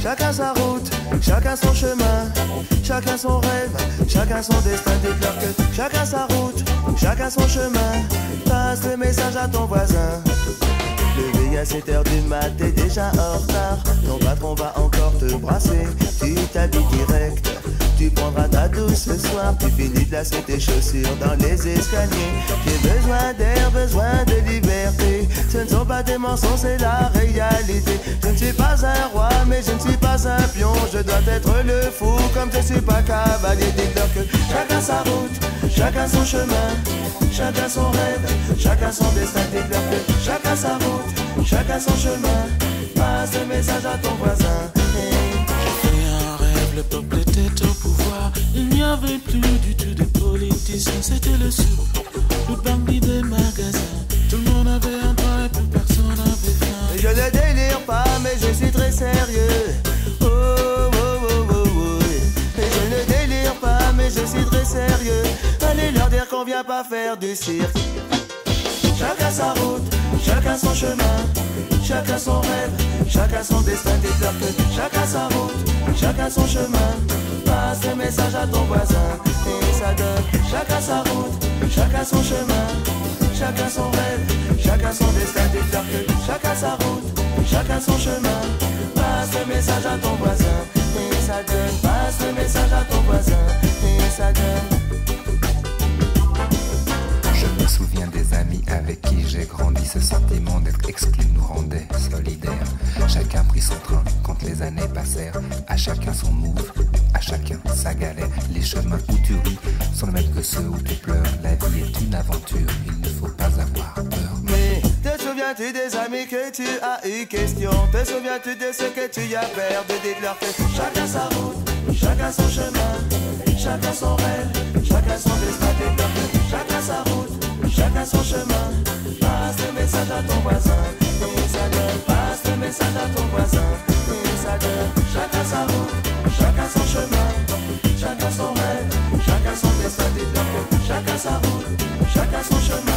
chacun sa route, chacun son chemin, chacun son rêve, chacun son destin. Déclare que chacun sa route, chacun son chemin. Passe le message à ton voisin. Levé à 7h du mat, t'es déjà en retard. Ton patron va encore te brasser. Tu t'habilles direct, tu prendras ta douce ce soir. Tu finis de lasser tes chaussures dans les escaliers. J'ai besoin d'air, besoin de liberté. Ce ne sont pas des mensonges, c'est la réalité. Je ne suis pas un roi, mais je ne suis pas un pion. Je dois être le fou, comme je suis pas cavalier. Dis-leur que chacun sa route, chacun son chemin, chacun son rêve, chacun son destin. Dis-leur que chacun sa route, chacun son chemin. Passe le message à ton voisin. J'ai fait un rêve, le peuple était au pouvoir. Il n'y avait plus du tout de politiciens, c'était le sou, le bandit des magasins. Tout le monde avait un toit et plus personne n'avait faim. Je ne délire pas, mais je suis très sérieux. Oh, oh, oh, oh, oh. Et je ne délire pas, mais je suis très sérieux. Allez leur dire qu'on vient pas faire du cirque. Chacun sa route, chacun son chemin, chacun son rêve, chacun son destin. Déclare que chacun sa route, chacun son chemin. Passe le message à ton voisin et ça donne chacun sa route, chacun son chemin, chacun son rêve, chacun son destin. Déclare que chacun sa route, chacun son chemin. Passe le message à ton voisin et ça donne. Passe le message à ton voisin et ça donne. Je me souviens des amis avec qui j'ai grandi. Ce sentiment d'être exclu nous rendait solidaires. Chacun prit son train quand les années passèrent. À chacun son move, à chacun sa galère. Les chemins où tu ris sont les mêmes que ceux où tu pleures. La vie est une aventure, il ne faut pas avoir peur. Mais te souviens-tu des amis que tu as eu question? Te souviens-tu de ce que tu as perdu? Dites-leur que chacun sa route, chacun son chemin, chacun son rêve, chacun son destin. Dites-leur que chacun sa route, chacun son chemin. Passe le message à ton voisin et ça donne. Passe le message à ton voisin et ça donne. Chacun sa route, chacun son chemin, chacun son rêve, chacun son destin. Dites-leur que chacun sa route, chacun son chemin.